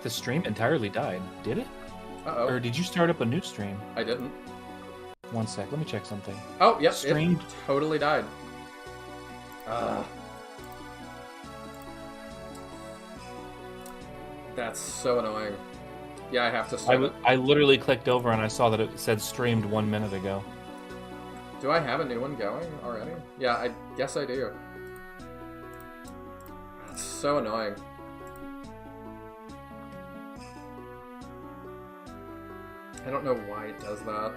The stream entirely died. Did it? Uh-oh. Or did you start up a new stream? I didn't. One sec. Let me check something. Oh, yep. Streamed. It totally died. That's so annoying. Yeah, I have to start it. I literally clicked over and I saw that it said streamed 1 minute ago. Do I have a new one going already? Yeah, I guess I do. That's so annoying. I don't know why it does that.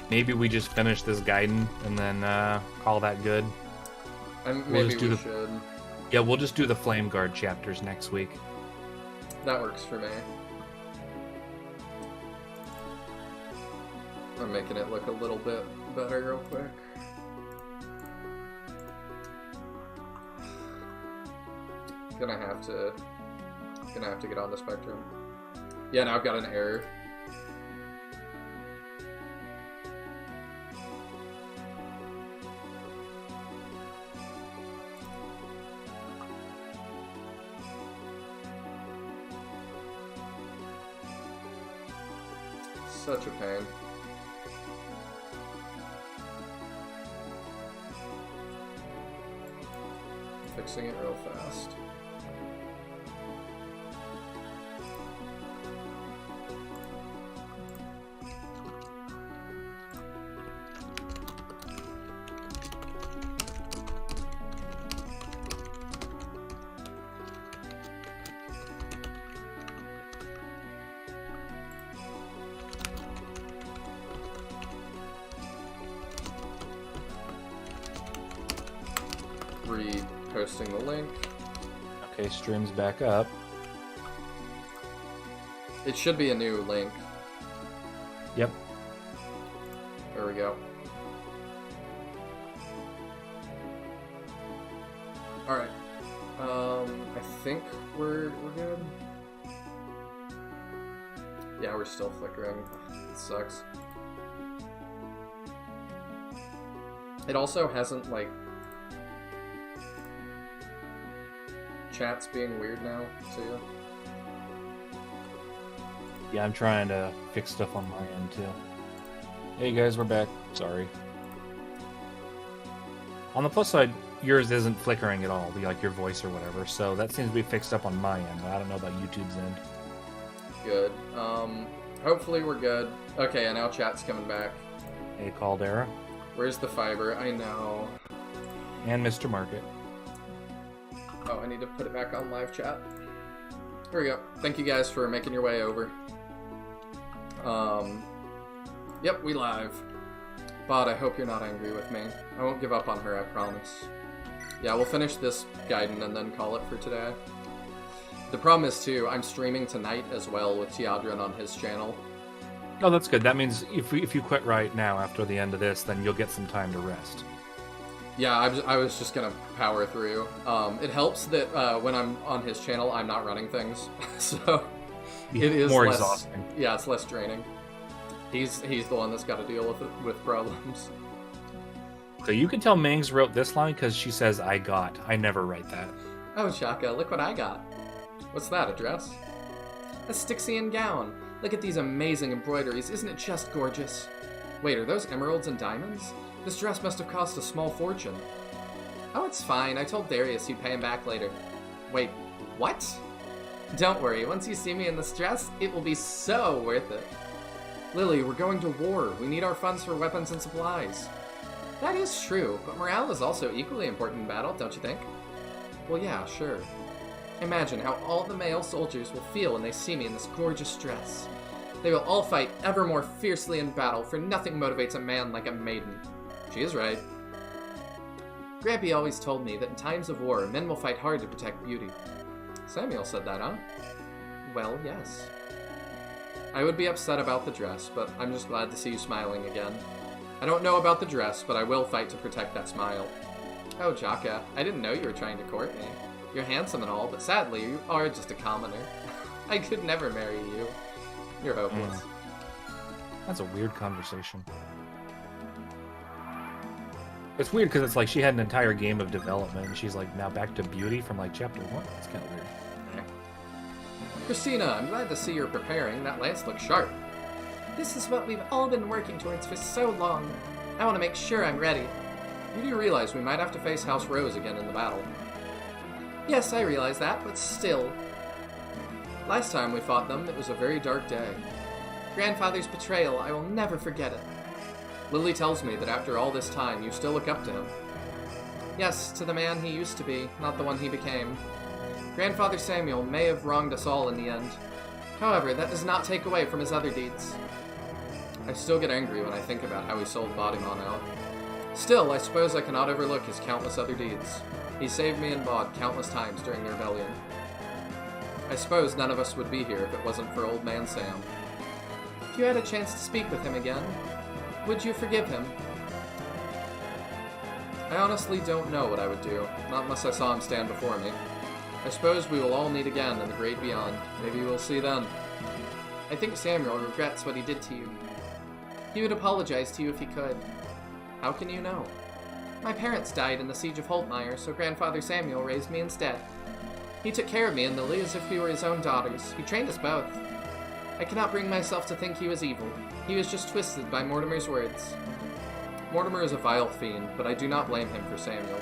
Maybe we just finish this Gaiden and then call that good. Maybe we should. Yeah, we'll just do the Flame Guard chapters next week. That works for me. I'm making it look a little bit better real quick. Gonna have to get on the Spectrum. Yeah, now I've got an error. Such a pain. Fixing it real fast. Reposting the link. Okay, stream's back up. It should be a new link. Yep. There we go. Alright. I think we're good. Yeah, we're still flickering. It sucks. It also hasn't, like... Chat's being weird now, too. Yeah, I'm trying to fix stuff on my end, too. Hey guys, we're back. Sorry. On the plus side, yours isn't flickering at all, like your voice or whatever, so that seems to be fixed up on my end. I don't know about YouTube's end. Good. Hopefully we're good. Okay, and now chat's coming back. Hey, Caldera. Where's the fiber? I know. And Mr. Market. Oh, I need to put it back on live chat. There we go. Thank you guys for making your way over. Yep, we live. Bod, I hope you're not angry with me. I won't give up on her, I promise. Yeah, we'll finish this Gaiden and then call it for today. The problem is, too, I'm streaming tonight as well with Teodrin on his channel. Oh, that's good. That means if you quit right now after the end of this, then you'll get some time to rest. Yeah, I was just gonna power through. It helps that when I'm on his channel, I'm not running things, so it is more less, exhausting. Yeah, it's less draining. He's the one that's got to deal with problems. So you can tell Mangs wrote this line because she says "I got." I never write that. Oh, Shaka, look what I got. What's that? A dress? A Styxian gown. Look at these amazing embroideries. Isn't it just gorgeous? Wait, are those emeralds and diamonds? This dress must have cost a small fortune. Oh, it's fine. I told Darius you'd pay him back later. Wait, what? Don't worry. Once you see me in this dress, it will be so worth it. Lily, we're going to war. We need our funds for weapons and supplies. That is true, but morale is also equally important in battle, don't you think? Well, yeah, sure. Imagine how all the male soldiers will feel when they see me in this gorgeous dress. They will all fight ever more fiercely in battle, for nothing motivates a man like a maiden. She is right. Grampy always told me that in times of war, men will fight hard to protect beauty. Samuel said that, huh? Well, yes. I would be upset about the dress, but I'm just glad to see you smiling again. I don't know about the dress, but I will fight to protect that smile. Oh, Jaka, I didn't know you were trying to court me. You're handsome and all, but sadly, you are just a commoner. I could never marry you. You're hopeless. That's a weird conversation. It's weird because it's like she had an entire game of development, and she's like now back to beauty from like chapter 1. It's kind of weird. Christina, I'm glad to see you're preparing. That lance looks sharp. This is what we've all been working towards for so long. I want to make sure I'm ready. You do realize we might have to face House Rose again in the battle. Yes, I realize that, but still. Last time we fought them, it was a very dark day. Grandfather's betrayal, I will never forget it. Lily tells me that after all this time, you still look up to him. Yes, to the man he used to be, not the one he became. Grandfather Samuel may have wronged us all in the end. However, that does not take away from his other deeds. I still get angry when I think about how he sold Bodymon out. Still, I suppose I cannot overlook his countless other deeds. He saved me and Bod countless times during the rebellion. I suppose none of us would be here if it wasn't for Old Man Sam. If you had a chance to speak with him again, would you forgive him? I honestly don't know what I would do, not unless I saw him stand before me. I suppose we will all meet again in the great beyond. Maybe we'll see then. I think Samuel regrets what he did to you. He would apologize to you if he could. How can you know? My parents died in the siege of Holtmeyer, so Grandfather Samuel raised me instead. He took care of me and Lily as if we were his own daughters. He trained us both. I cannot bring myself to think he was evil. He was just twisted by Mortimer's words. Mortimer is a vile fiend, but I do not blame him for Samuel.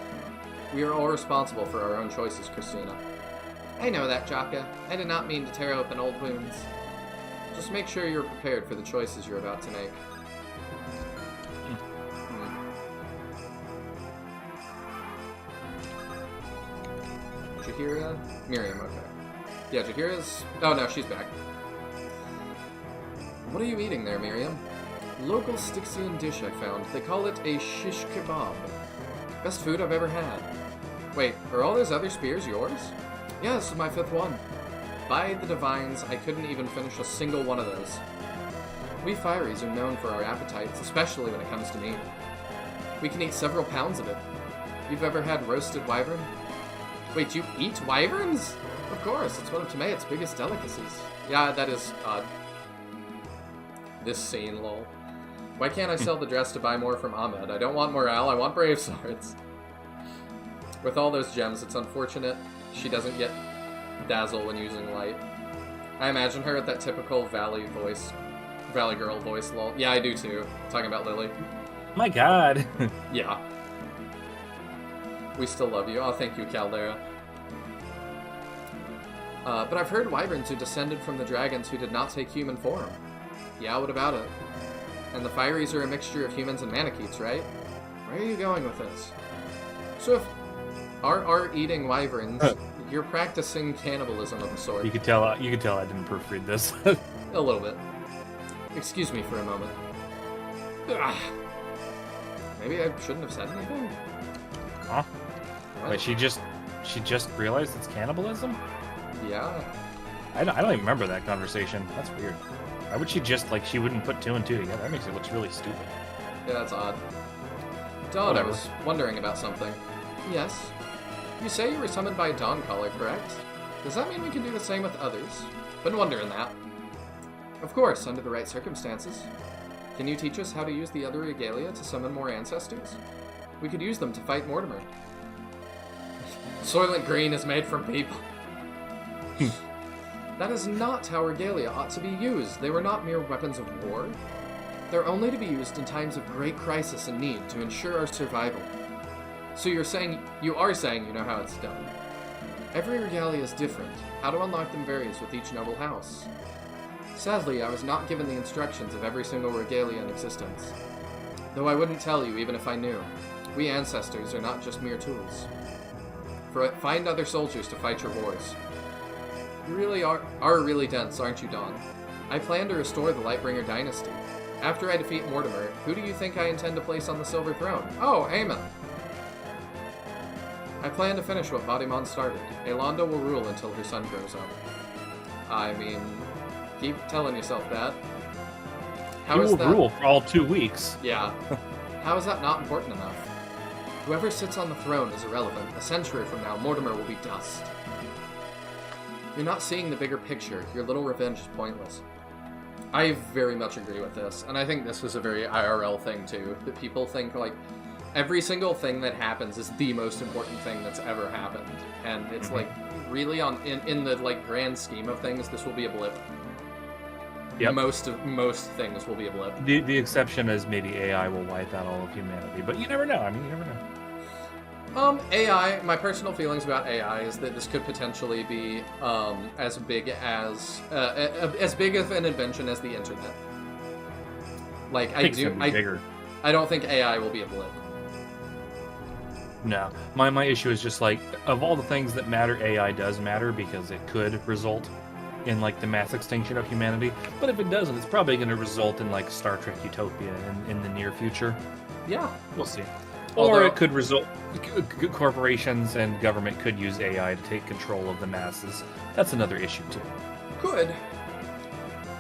We are all responsible for our own choices, Christina. I know that, Jaka. I did not mean to tear open old wounds. Just make sure you're prepared for the choices you're about to make. Jaheira? Miriam, okay. Yeah, Jaheira's... Oh, no, she's back. What are you eating there, Miriam? Local Styxian dish I found. They call it a shish kebab. Best food I've ever had. Wait, are all those other spears yours? Yeah, this is my 5th one. By the divines, I couldn't even finish a single one of those. We Fireys are known for our appetites, especially when it comes to meat. We can eat several pounds of it. You've ever had roasted wyvern? Wait, you eat wyverns? Of course, it's one of Tomeat's biggest delicacies. Yeah, that is odd. This scene, lol. Why can't I sell the dress to buy more from Ahmed? I don't want morale, I want brave swords. With all those gems, it's unfortunate she doesn't get dazzle when using light. I imagine her at that typical Valley Girl voice, lol. Yeah, I do too. Talking about Lily. My god. Yeah. We still love you. Oh, thank you, Caldera. But I've heard wyverns are descended from the dragons who did not take human form. Yeah, what about it? And the Fireys are a mixture of humans and Manicheets, right? Where are you going with this? So if are eating wyverns, you're practicing cannibalism of a sort. You could tell I didn't proofread this. A little bit. Excuse me for a moment. Ugh. Maybe I shouldn't have said anything? Huh? Wait, she just realized it's cannibalism? Yeah. I don't even remember that conversation. That's weird. Why would she just, like, she wouldn't put 2 and 2 together? That makes it look really stupid. Yeah, that's odd. Dawn, Whatever. I was wondering about something. Yes? You say you were summoned by a Dawn Caller, correct? Does that mean we can do the same with others? Been wondering that. Of course, under the right circumstances. Can you teach us how to use the other regalia to summon more ancestors? We could use them to fight Mortimer. Soylent Green is made from people. That is not how regalia ought to be used. They were not mere weapons of war. They're only to be used in times of great crisis and need to ensure our survival. So you are saying you know how it's done. Every regalia is different. How to unlock them varies with each noble house. Sadly, I was not given the instructions of every single regalia in existence. Though I wouldn't tell you even if I knew. We ancestors are not just mere tools. Find other soldiers to fight your wars. You really are really dense, aren't you, Dawn? I plan to restore the Lightbringer dynasty. After I defeat Mortimer, who do you think I intend to place on the Silver Throne? Oh, Aemon! I plan to finish what Bodymon started. Aelonda will rule until her son grows up. I mean, keep telling yourself that. He will rule for all 2 weeks. Yeah. How is that not important enough? Whoever sits on the throne is irrelevant. A century from now, Mortimer will be dust. You're not seeing the bigger picture. Your little revenge is pointless. I very much agree with this, and I think this is a very IRL thing too. That people think like every single thing that happens is the most important thing that's ever happened, and it's like really in the like grand scheme of things, this will be a blip. Yep. Most things will be a blip. The exception is maybe AI will wipe out all of humanity, but you never know. I mean, you never know. AI, my personal feelings about AI is that this could potentially be as big of an invention as the internet. Like I don't think AI will be a blip. No, my issue is just like of all the things that matter, AI does matter because it could result in like the mass extinction of humanity. But if it doesn't, it's probably going to result in like Star Trek Utopia in the near future. Yeah, we'll see. Or it could result. Corporations and government could use AI to take control of the masses. That's another issue too. Could. I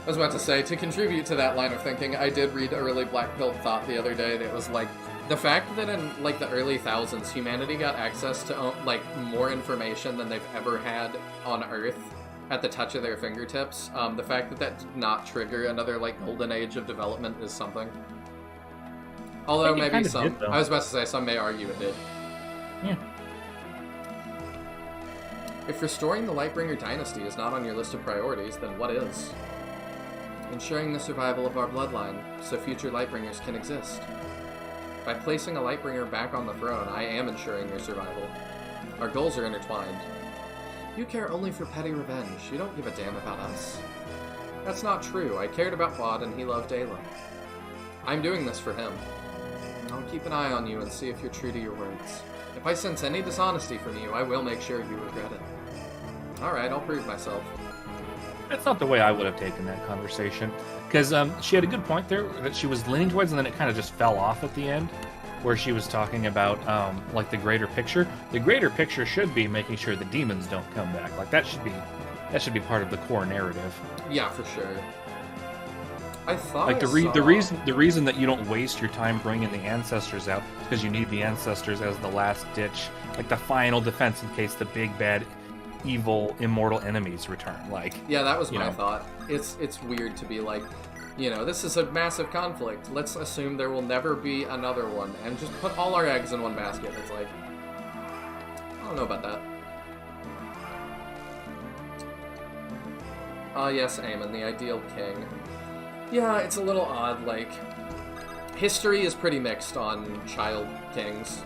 was about to say, to contribute to that line of thinking, I did read a really black-pilled thought the other day that was like, the fact that in like the early thousands, humanity got access to like more information than they've ever had on Earth at the touch of their fingertips. The fact that did not trigger another like golden age of development is something. Although maybe some, I was about to say, some may argue it did. Yeah. If restoring the Lightbringer dynasty is not on your list of priorities, then what is? Ensuring the survival of our bloodline, so future Lightbringers can exist. By placing a Lightbringer back on the throne, I am ensuring your survival. Our goals are intertwined. You care only for petty revenge. You don't give a damn about us. That's not true. I cared about Bod and he loved Ayla. I'm doing this for him. I'll keep an eye on you and see if you're true to your words. If I sense any dishonesty from you, I will make sure you regret it. Alright, I'll prove myself. That's not the way I would have taken that conversation. Because she had a good point there that she was leaning towards, and then it kind of just fell off at the end, where she was talking about like the greater picture. The greater picture should be making sure the demons don't come back. Like that should be part of the core narrative. Yeah, for sure. I thought like the reason that you don't waste your time bringing the ancestors out is because you need the ancestors as the last ditch, like the final defense in case the big bad, evil, immortal enemies return. Like yeah, that was my thought. It's weird to be like, this is a massive conflict. Let's assume there will never be another one, and just put all our eggs in one basket. It's like, I don't know about that. Ah, yes, Aemon, the ideal king. Yeah, it's a little odd, like, history is pretty mixed on child kings.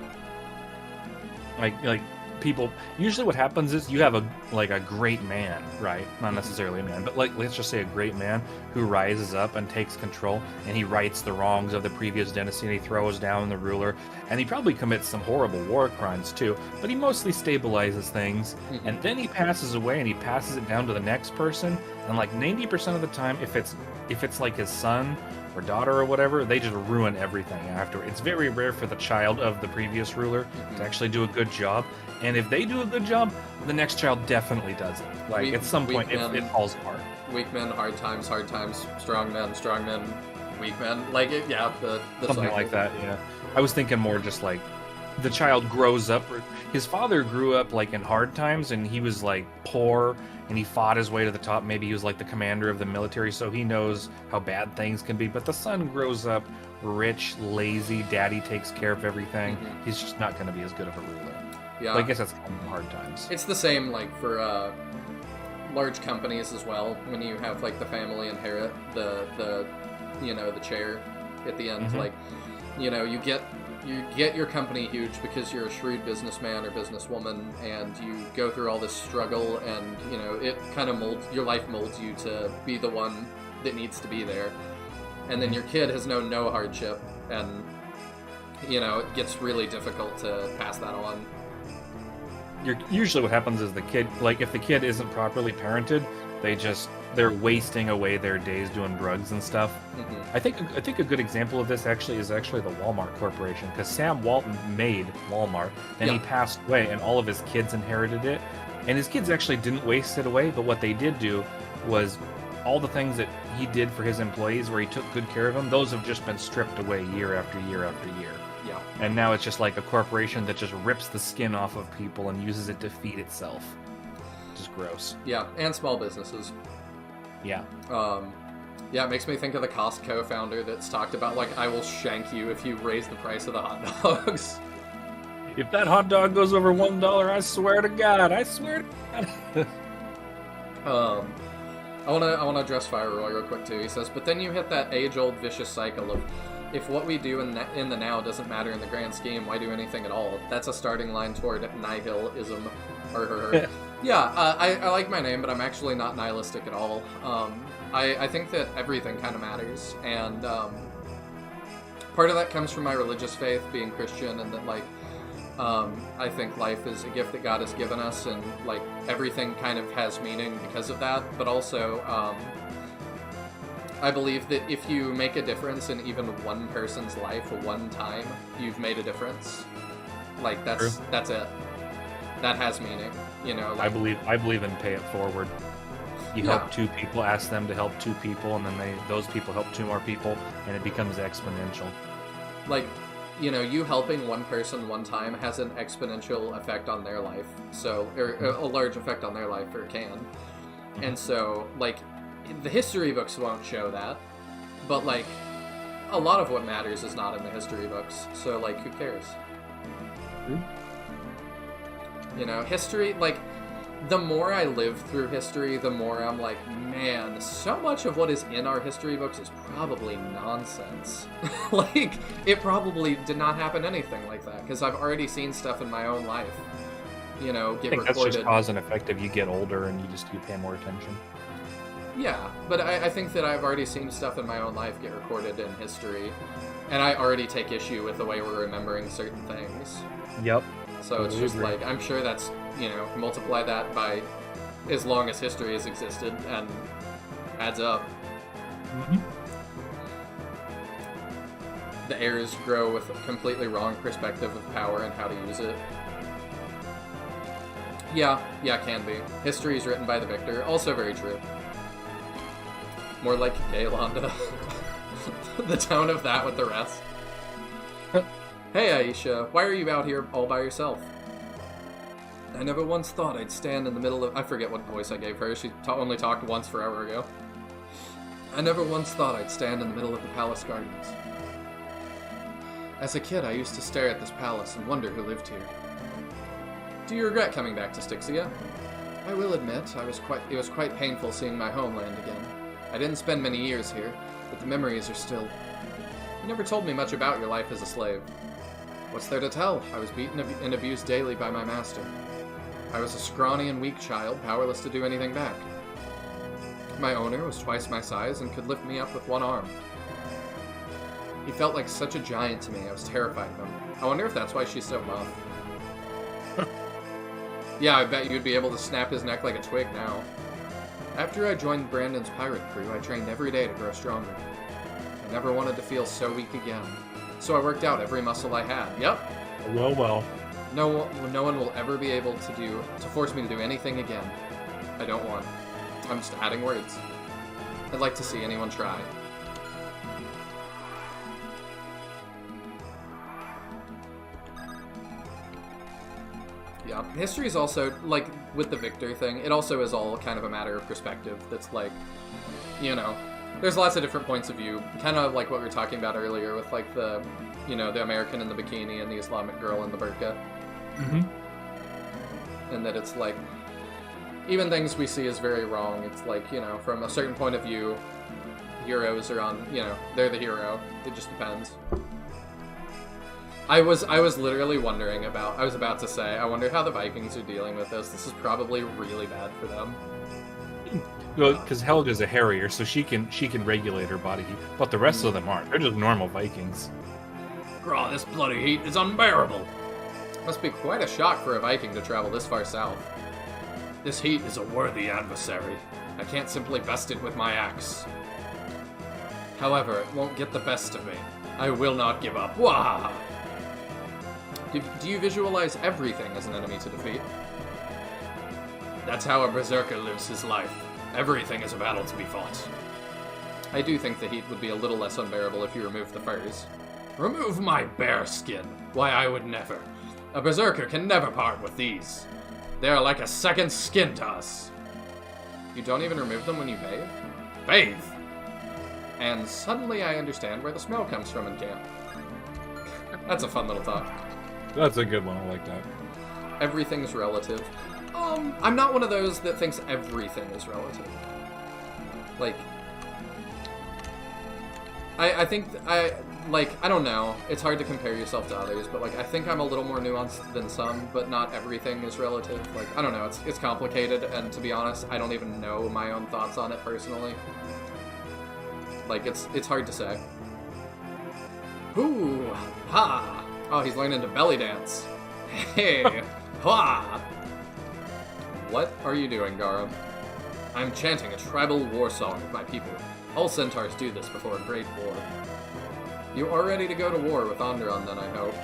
Like people, usually what happens is you have a great man, right? Not necessarily a man, but like, let's just say a great man who rises up and takes control, and he rights the wrongs of the previous dynasty, and he throws down the ruler, and he probably commits some horrible war crimes too, but he mostly stabilizes things, and then he passes away, and he passes it down to the next person, and like 90% of the time, if it's like his son or daughter or whatever, they just ruin everything after. It's very rare for the child of the previous ruler to actually do a good job. And if they do a good job, the next child definitely does it. Like, at some point, it falls apart. Weak men, hard times, strong men, weak men. Like, the something cycle. like that, yeah. I was thinking more just like, the child grows up. His father grew up, like, in hard times, and he was, like, poor, and he fought his way to the top. Maybe he was, like, the commander of the military, so he knows how bad things can be. But the son grows up rich, lazy, daddy takes care of everything. He's just not going to be as good of a ruler. Yeah, I guess that's kind of hard times. It's the same, like, for large companies as well. When you have, like, the family inherit the chair at the end. Like, you get your company huge because you're a shrewd businessman or businesswoman, and you go through all this struggle, and it kind of your life molds you to be the one that needs to be there. And then your kid has known no hardship, and it gets really difficult to pass that on. Usually what happens is the kid, like, if the kid isn't properly parented, they're wasting away their days doing drugs and stuff. I think a good example of this is the Walmart Corporation, because Sam Walton made Walmart, and he passed away, and all of his kids inherited it, and his kids actually didn't waste it away, but what they did do was all the things that he did for his employees, where he took good care of them, those have just been stripped away year after year after year. Yeah. And now it's just like a corporation that just rips the skin off of people and uses it to feed itself. Just gross. Yeah, and small businesses. Yeah. Yeah, it makes me think of the Costco founder that's talked about, like, I will shank you if you raise the price of the hot dogs. If that hot dog goes over $1, I swear to God, I swear to God. I wanna address Fire Roy real quick too. He says, but then you hit that age-old vicious cycle of, if what we do in the now doesn't matter in the grand scheme, why do anything at all? That's a starting line toward nihilism. Yeah, I like my name, but I'm actually not nihilistic at all. I think that everything kind of matters, and part of that comes from my religious faith, being Christian, and that, like, I think life is a gift that God has given us, and, like, everything kind of has meaning because of that, but also, I believe that if you make a difference in even one person's life one time, you've made a difference. Like, that's it. That has meaning, you know? Like, I believe in pay it forward. You help two people, ask them to help two people, and then those people help two more people, and it becomes exponential. Like, you know, you helping one person one time has an exponential effect on their life, so, or a large effect on their life, or it can. Mm-hmm. And so, like, the history books won't show that, but, like, a lot of what matters is not in the history books, so, like, who cares? Mm-hmm. You know, history, like, the more I live through history, the more I'm like, man, so much of what is in our history books is probably nonsense. Like, it probably did not happen anything like that, because I've already seen stuff in my own life, you know, get recorded. That's just cause and effect of you get older and you pay more attention. Yeah, but I think that I've already seen stuff in my own life get recorded in history, and I already take issue with the way we're remembering certain things. Yep. So it's just like, I'm sure that's, you know, multiply that by as long as history has existed, and adds up. Mm-hmm. The heirs grow with a completely wrong perspective of power and how to use it. Yeah, can be. History is written by the victor. Also very true. More like Gaylonda. The tone of that with the rest. Hey, Aisha, why are you out here all by yourself? I never once thought I'd stand in the middle of... I forget what voice I gave her. She only talked once forever ago. I never once thought I'd stand in the middle of the palace gardens. As a kid, I used to stare at this palace and wonder who lived here. Do you regret coming back to Styxia? I will admit, it was quite painful seeing my homeland again. I didn't spend many years here, but the memories are still... You never told me much about your life as a slave. What's there to tell? I was beaten and abused daily by my master. I was a scrawny and weak child, powerless to do anything back. My owner was twice my size and could lift me up with one arm. He felt like such a giant to me, I was terrified of him. I wonder if that's why she's so buff. Yeah, I bet you'd be able to snap his neck like a twig now. After I joined Brandon's pirate crew, I trained every day to grow stronger. I never wanted to feel so weak again. So I worked out every muscle I had. Yep. Well. No one will ever be able to force me to do anything again. I don't want. I'm just adding words. I'd like to see anyone try. Yeah, history is also, like, with the victor thing, it also is all kind of a matter of perspective. That's like, you know, there's lots of different points of view, kind of like what we were talking about earlier with, like, the, you know, the American in the bikini and the Islamic girl in the burqa. Mm-hmm. And that it's like, even things we see as very wrong, it's like, you know, from a certain point of view, heroes are on, you know, they're the hero. It just depends. I was literally wondering about, I was about to say, I wonder how the Vikings are dealing with this. This is probably really bad for them. Well, because Helga's a harrier, so she can regulate her body heat, but the rest of them aren't. They're just normal Vikings. Grah, this bloody heat is unbearable. Must be quite a shock for a Viking to travel this far south. This heat is a worthy adversary. I can't simply best it with my axe. However, it won't get the best of me. I will not give up. Wah! Do you visualize everything as an enemy to defeat? That's how a berserker lives his life. Everything is a battle to be fought. I do think the heat would be a little less unbearable if you removed the furs. Remove my bear skin? Why, I would never. A berserker can never part with these. They are like a second skin to us. You don't even remove them when you bathe? Bathe? and suddenly I understand where the smell comes from in camp. That's a fun little thought. That's a good one. I like that. Everything's relative. I'm not one of those that thinks everything is relative. Like, I think, I don't know. It's hard to compare yourself to others, but, like, I think I'm a little more nuanced than some, but not everything is relative. Like, I don't know. It's complicated, and to be honest, I don't even know my own thoughts on it personally. Like, it's hard to say. Ooh, ha! Oh, he's learning to belly dance. Hey, ha! What are you doing, Garum? I'm chanting a tribal war song of my people. All centaurs do this before a great war. You are ready to go to war with Andaron, then, I hope.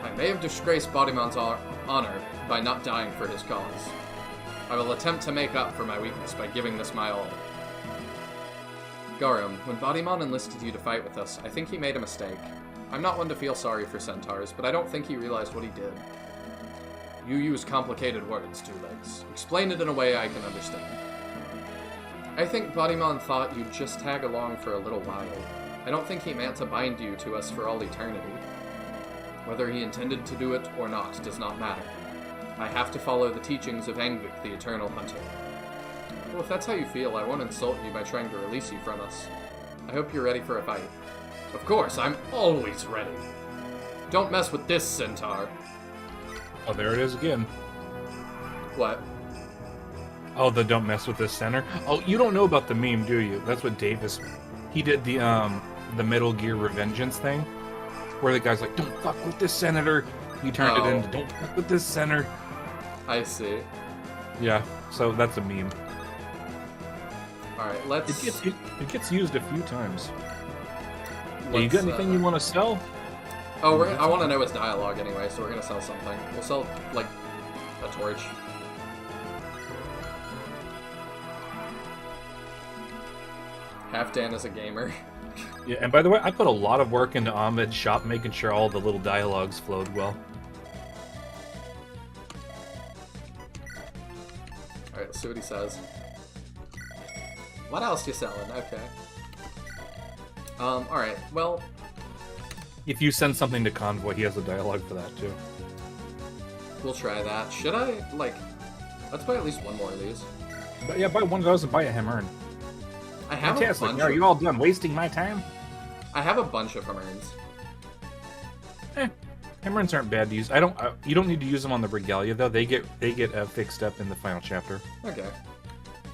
I may have disgraced Bodymon's honor by not dying for his cause. I will attempt to make up for my weakness by giving this my all. Garum, when Bodymon enlisted you to fight with us, I think he made a mistake. I'm not one to feel sorry for centaurs, but I don't think he realized what he did. You use complicated words, Two Legs. Explain it in a way I can understand. I think Bodymon thought you'd just tag along for a little while. I don't think he meant to bind you to us for all eternity. Whether he intended to do it or not does not matter. I have to follow the teachings of Angvik, the Eternal Hunter. Well, if that's how you feel, I won't insult you by trying to release you from us. I hope you're ready for a fight. Of course, I'm always ready. Don't mess with this, centaur. Oh, there it is again. What? Oh, the don't mess with this center. Oh, you don't know about the meme, do you? That's what Davis... He did the Metal Gear Revengeance thing, where the guy's like, don't fuck with this senator. He turned it into, don't fuck with this center. I see. Yeah, so that's a meme. Alright, let's... It gets used a few times. Yeah, you got anything you want to sell? Oh, I want to know his dialogue anyway, so we're going to sell something. We'll sell, like, a torch. Halfdan is a gamer. Yeah, and by the way, I put a lot of work into Ahmed's shop, making sure all the little dialogues flowed well. Alright, let's see what he says. What else you selling? Okay. Alright, well... If you send something to Convoy, he has a dialogue for that, too. We'll try that. Should I, like... Let's buy at least one more of these. But yeah, buy one of those and buy a Hammer. I have Fantastic. a bunch Are you all done wasting my time? I have a bunch of Hammerns. Hammerins aren't bad to use. You don't need to use them on the Regalia, though. They get fixed up in the final chapter. Okay.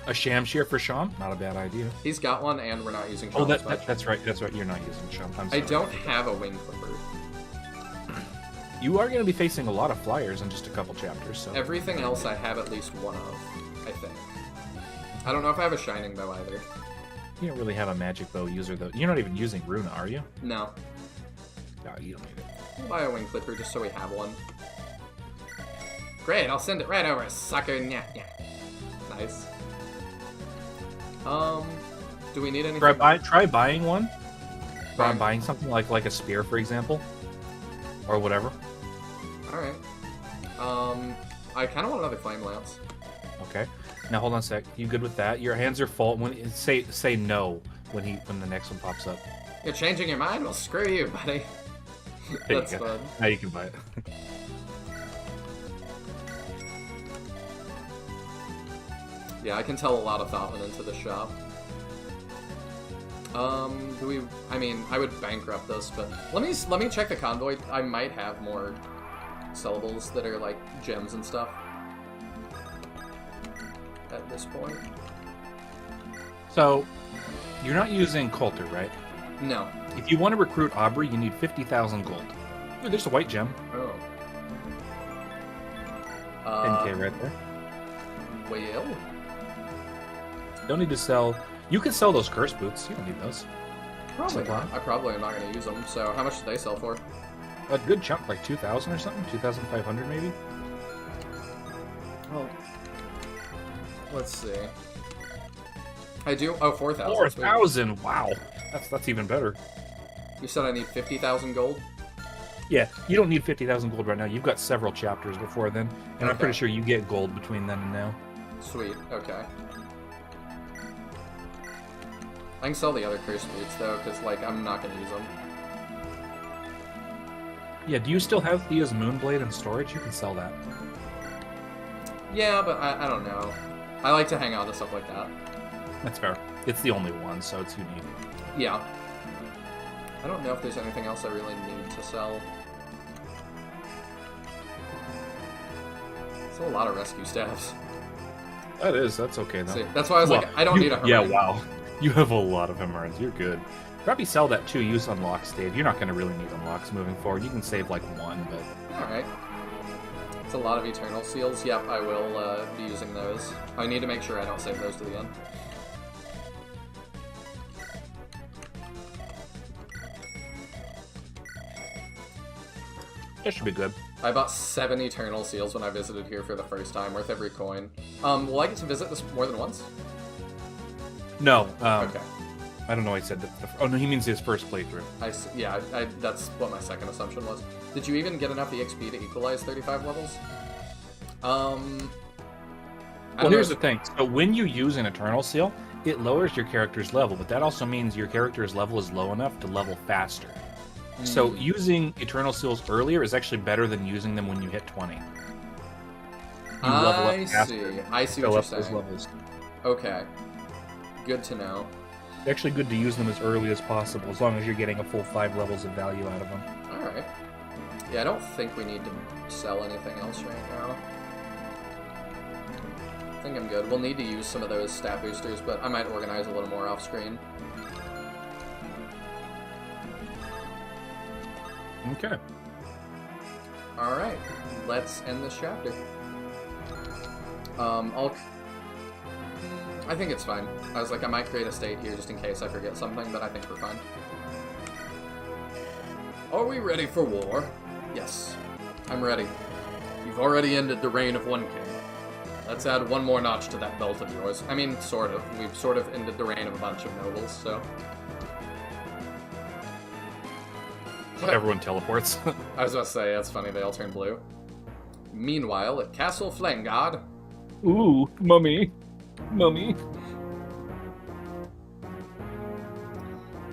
A Shamshir for Sham? Not a bad idea. He's got one, and we're not using Sham. Oh, that's right. That's right. You're not using Sham. I don't have a Wing Clipper. You are going to be facing a lot of flyers in just a couple chapters. So everything else I have at least one of, I think. I don't know if I have a Shining Bow either. You don't really have a magic bow user, though. You're not even using Runa, are you? No. No, you don't need it. We'll buy a Wing Clipper just so we have one. Great, I'll send it right over, sucker. Nya, nya. Nice. Do we need anything? Try buying one. Try buying something like a spear, for example. Or whatever. Alright. I kind of want another Flame Lance. Okay. Now hold on a sec. You good with that? Your hands are full. When say no when the next one pops up. You're changing your mind? Well, screw you, buddy. That's fun. Now you can buy it. Yeah, I can tell a lot of thought went into the shop. I mean, I would bankrupt this, but let me check the convoy. I might have more syllables that are like gems and stuff at this point. So, you're not using Coulter, right? No. If you want to recruit Aubrey, you need 50,000 gold. Ooh, there's a white gem. Oh. 10k right there. Well. Don't need to sell. You can sell those curse boots. You don't need those. Probably not. I probably am not going to use them. So how much do they sell for? A good chunk, like 2,000 or something. 2,500 maybe. Well, let's see. I do. Oh, 4,000. 4,000. Wow, that's even better. You said I need 50,000 gold. Yeah, you don't need 50,000 gold right now. You've got several chapters before then, and I'm pretty sure you get gold between then and now. Sweet. Okay. I can sell the other cursed boots, though, because, like, I'm not going to use them. Yeah, do you still have Thea's Moonblade in storage? You can sell that. Yeah, but I don't know. I like to hang on to stuff like that. That's fair. It's the only one, so it's unique. Yeah. I don't know if there's anything else I really need to sell. It's a lot of rescue staffs. That's okay, though. See, that's why I was like, I don't need a Hermit. Yeah, wow. You have a lot of Emeralds. You're good. Probably sell that too. Use unlocks, Dave. You're not going to really need unlocks moving forward. You can save like one, but... Alright. It's a lot of Eternal Seals. Yep, I will be using those. I need to make sure I don't save those to the end. That should be good. I bought 7 Eternal Seals when I visited here for the first time, worth every coin. Will I get to visit this more than once? No. Okay. I don't know why he said that. Oh, no, he means his first playthrough. Yeah, that's what my second assumption was. Did you even get enough EXP to equalize 35 levels? Well, here's the thing. So when you use an Eternal Seal, it lowers your character's level, but that also means your character's level is low enough to level faster. So using Eternal Seals earlier is actually better than using them when you hit 20. You level up faster. I see what you're saying. Those levels. Okay. Good to know. It's actually good to use them as early as possible, as long as you're getting a full 5 levels of value out of them. Alright. Yeah, I don't think we need to sell anything else right now. I think I'm good. We'll need to use some of those stat boosters, but I might organize a little more off-screen. Okay. Alright, let's end this chapter. I think it's fine. I was like, I might create a state here just in case I forget something, but I think we're fine. Are we ready for war? Yes, I'm ready. You've already ended the reign of one king. Let's add one more notch to that belt of yours. I mean, sort of. We've sort of ended the reign of a bunch of nobles, so... Everyone teleports. I was about to say, that's funny, they all turn blue. Meanwhile, at Castle Flengard... Ooh, mummy. Mummy.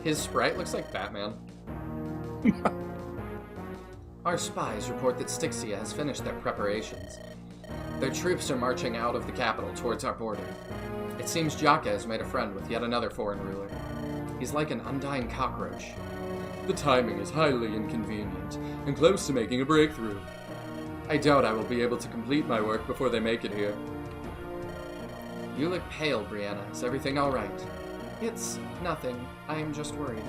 His sprite looks like Batman. Our spies report that Styxia has finished their preparations. Their troops are marching out of the capital towards our border. It seems Jaka has made a friend with yet another foreign ruler. He's like an undying cockroach. The timing is highly inconvenient, and close to making a breakthrough. I doubt I will be able to complete my work before they make it here. You look pale, Brianna. Is everything alright? It's nothing. I am just worried.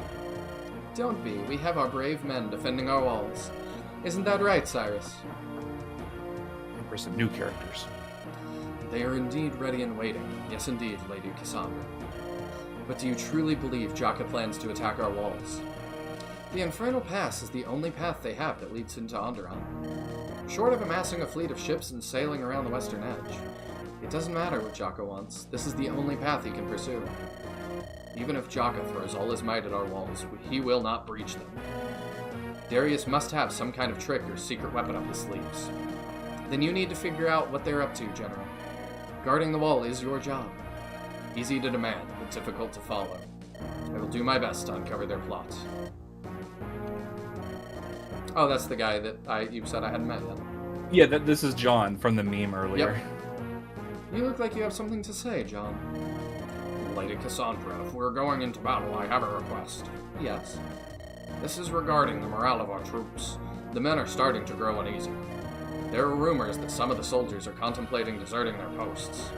Don't be. We have our brave men defending our walls. Isn't that right, Cyrus? For some new characters. They are indeed ready and waiting. Yes, indeed, Lady Cassandra. But do you truly believe Jaka plans to attack our walls? The Infernal Pass is the only path they have that leads into Andaron. Short of amassing a fleet of ships and sailing around the western edge, it doesn't matter what Jaka wants. This is the only path he can pursue. Even if Jaka throws all his might at our walls, he will not breach them. Darius must have some kind of trick or secret weapon up his sleeves. Then you need to figure out what they're up to, General. Guarding the wall is your job. Easy to demand, but difficult to follow. I will do my best to uncover their plot. Oh, that's the guy that you said I hadn't met yet. Yeah, this is John from the meme earlier. Yep. You look like you have something to say, John. Lady Cassandra, if we're going into battle, I have a request. Yes. This is regarding the morale of our troops. The men are starting to grow uneasy. There are rumors that some of the soldiers are contemplating deserting their posts.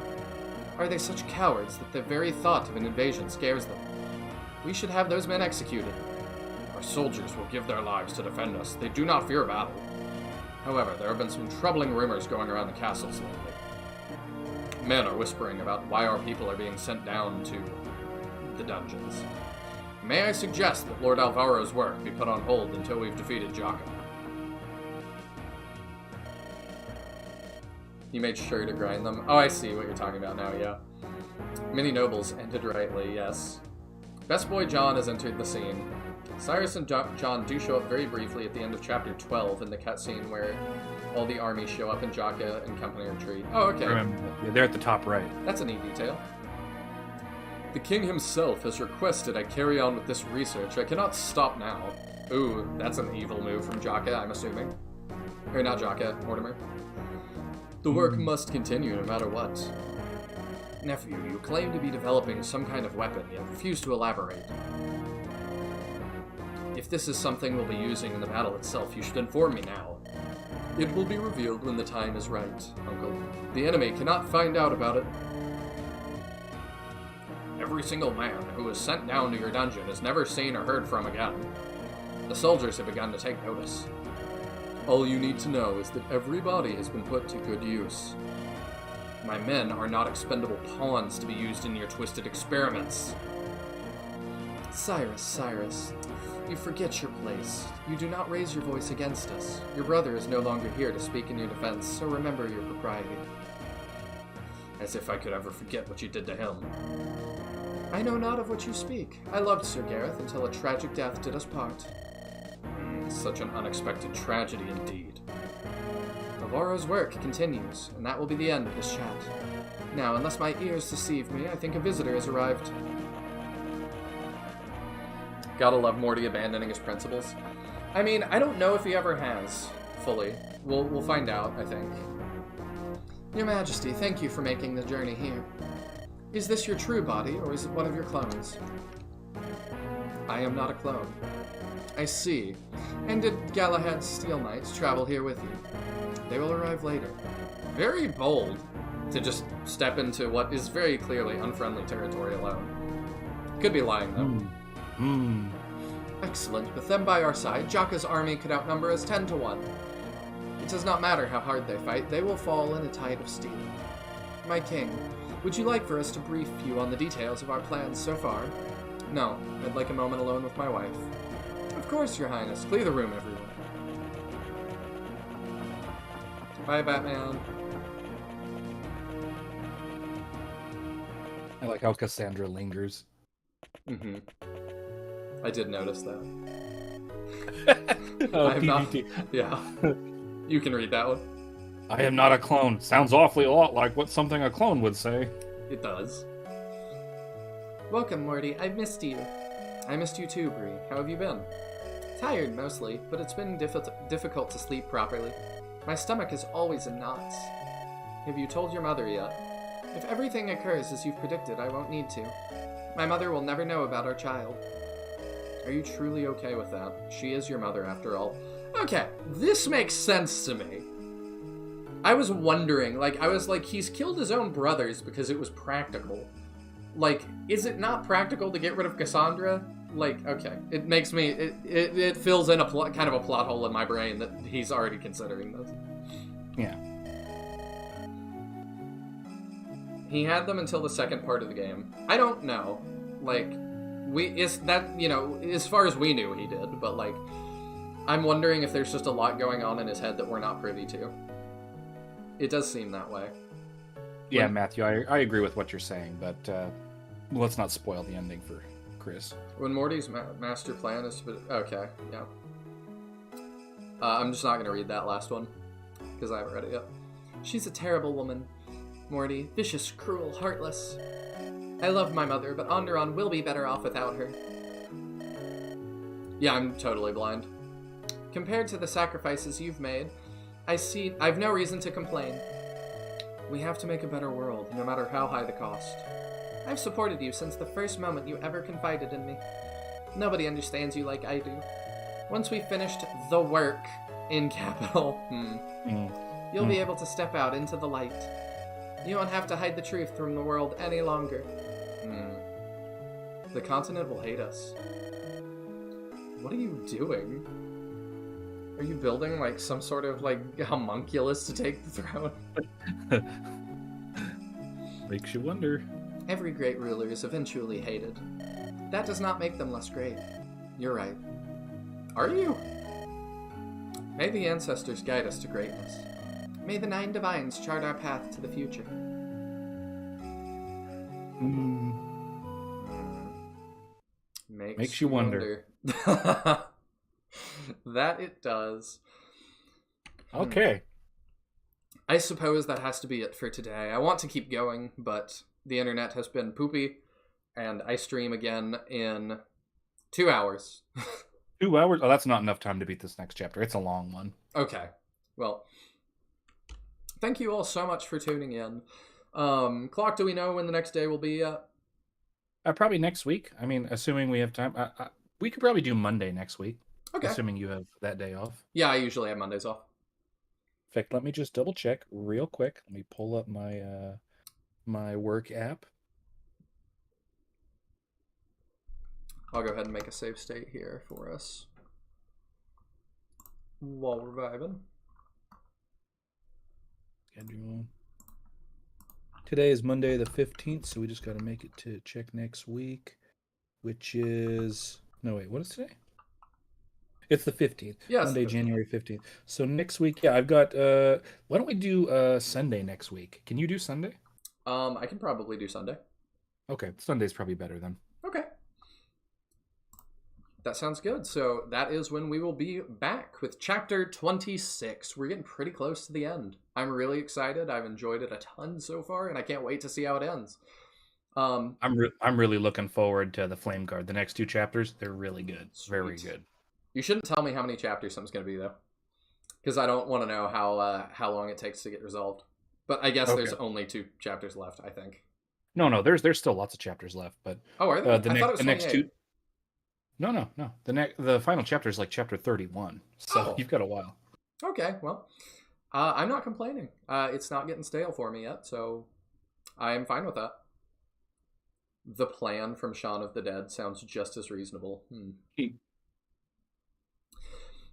Are they such cowards that the very thought of an invasion scares them? We should have those men executed. Our soldiers will give their lives to defend us. They do not fear battle. However, there have been some troubling rumors going around the castles lately. Men are whispering about why our people are being sent down to the dungeons. May I suggest that Lord Alvaro's work be put on hold until we've defeated Jaka? You made sure to grind them. Oh, I see what you're talking about now, yeah. Many nobles ended rightly, yes. Best boy John has entered the scene. Cyrus and John do show up very briefly at the end of chapter 12 in the cutscene where all the armies show up and Jaka and company retreat. Oh, okay. They're at the top right. That's a neat detail. The king himself has requested I carry on with this research. I cannot stop now. Ooh, that's an evil move from Jaka, I'm assuming. Or not Jaka, Mortimer. The work must continue no matter what. Nephew, you claim to be developing some kind of weapon, yet refuse to elaborate. If this is something we'll be using in the battle itself, you should inform me now. It will be revealed when the time is right, Uncle. The enemy cannot find out about it. Every single man who was sent down to your dungeon is never seen or heard from again. The soldiers have begun to take notice. All you need to know is that every body has been put to good use. My men are not expendable pawns to be used in your twisted experiments. Cyrus, you forget your place. You do not raise your voice against us. Your brother is no longer here to speak in your defense, so remember your propriety. As if I could ever forget what you did to him. I know not of what you speak. I loved Sir Gareth until a tragic death did us part. Such an unexpected tragedy indeed. Alvaro's work continues, and that will be the end of this chat. Now, unless my ears deceive me, I think a visitor has arrived. Gotta love Morty abandoning his principles. I mean, I don't know if he ever has, fully. We'll find out, I think. Your Majesty, thank you for making the journey here. Is this your true body, or is it one of your clones? I am not a clone. I see. And did Galahad's Steel Knights travel here with you? They will arrive later. Very bold to just step into what is very clearly unfriendly territory alone. Could be lying, though. Excellent. With them by our side, Jaka's army could outnumber us 10 to 1. It does not matter how hard they fight, they will fall in a tide of steel. My king, would you like for us to brief you on the details of our plans so far? No, I'd like a moment alone with my wife. Of course, Your Highness. Clear the room, everyone. Bye, Batman. I like how Cassandra lingers. Mm-hmm. I did notice that. I'm PvT. Yeah. You can read that one. I am not a clone. Sounds awfully a lot like what something a clone would say. It does. Welcome, Morty. I missed you. I missed you too, Bree. How have you been? Tired, mostly, but it's been difficult to sleep properly. My stomach is always in knots. Have you told your mother yet? If everything occurs as you've predicted, I won't need to. My mother will never know about our child. Are you truly okay with that? She is your mother, after all. Okay, this makes sense to me. I was wondering, he's killed his own brothers because it was practical. Like, is it not practical to get rid of Cassandra? Like, okay, it makes me, it fills in kind of a plot hole in my brain that he's already considering this. Yeah. He had them until the second part of the game. I don't know. Like, as far as we knew he did, but like, I'm wondering if there's just a lot going on in his head that we're not privy to. It does seem that way. Yeah, Matthew, I agree with what you're saying, but let's not spoil the ending for Chris. When Morty's master plan is to... Okay, yeah. I'm just not going to read that last one, because I haven't read it yet. She's a terrible woman, Morty. Vicious, cruel, heartless. I love my mother, but Andaron will be better off without her. Yeah, I'm totally blind. Compared to the sacrifices you've made, I've no reason to complain. We have to make a better world, no matter how high the cost. I've supported you since the first moment you ever confided in me. Nobody understands you like I do. Once we've finished the work, in capital, you'll be able to step out into the light. You won't have to hide the truth from the world any longer. The continent will hate us. What are you doing? Are you building, like, some sort of, like, homunculus to take the throne? Makes you wonder. Every great ruler is eventually hated. That does not make them less great. You're right. Are you? May the ancestors guide us to greatness. May the 9 divines chart our path to the future. Makes you wonder. That it does. Okay. I suppose that has to be it for today. I want to keep going, but the internet has been poopy, and I stream again in 2 hours. 2 hours? Oh, that's not enough time to beat this next chapter. It's a long one. Okay. Well, thank you all so much for tuning in. Clock, do we know when the next day will be? Probably next week. I mean, assuming we have time. We could probably do Monday next week. Okay. Assuming you have that day off. Yeah, I usually have Mondays off. In fact, let me just double check real quick. Let me pull up my my work app. I'll go ahead and make a save state here for us while we're vibing. Schedule. Today is Monday the 15th, so we just got to make it to check next week, which is... No, wait, what is today? It's the 15th. Yes, Monday, January 15th. So next week, yeah, I've got... why don't we do Sunday next week? Can you do Sunday? I can probably do Sunday. Okay, Sunday's probably better then. Okay. That sounds good. So that is when we will be back with chapter 26. We're getting pretty close to the end. I'm really excited. I've enjoyed it a ton so far, and I can't wait to see how it ends. I'm really looking forward to the Flame Guard. The next 2 chapters, they're really good. Sweet. Very good. You shouldn't tell me how many chapters something's going to be, though, because I don't want to know how long it takes to get resolved. But I guess there's only 2 chapters left, I think. No, there's still lots of chapters left, but are there? the next 2. No. The final chapter is like chapter 31, so you've got a while. Okay, well, I'm not complaining. It's not getting stale for me yet, so I am fine with that. The plan from Shaun of the Dead sounds just as reasonable.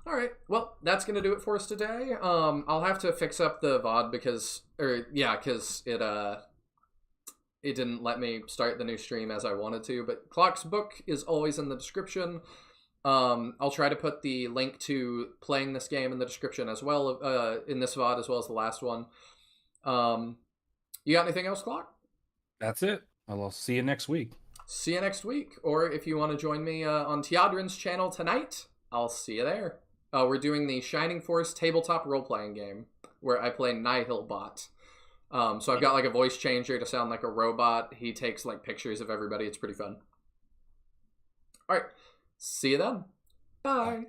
All right, well, that's gonna do it for us today. I'll have to fix up the VOD because it didn't let me start the new stream as I wanted to, but Clock's book is always in the description. I'll try to put the link to playing this game in the description as well, in this VOD as well as the last one. You got anything else, Clock? That's it. I'll see you next week. See you next week. Or if you want to join me on Teodrin's channel tonight, I'll see you there. We're doing the Shining Force tabletop role-playing game where I play Nihilbot. So I've got like a voice changer to sound like a robot. He takes like pictures of everybody. It's pretty fun. All right. See you then. Bye.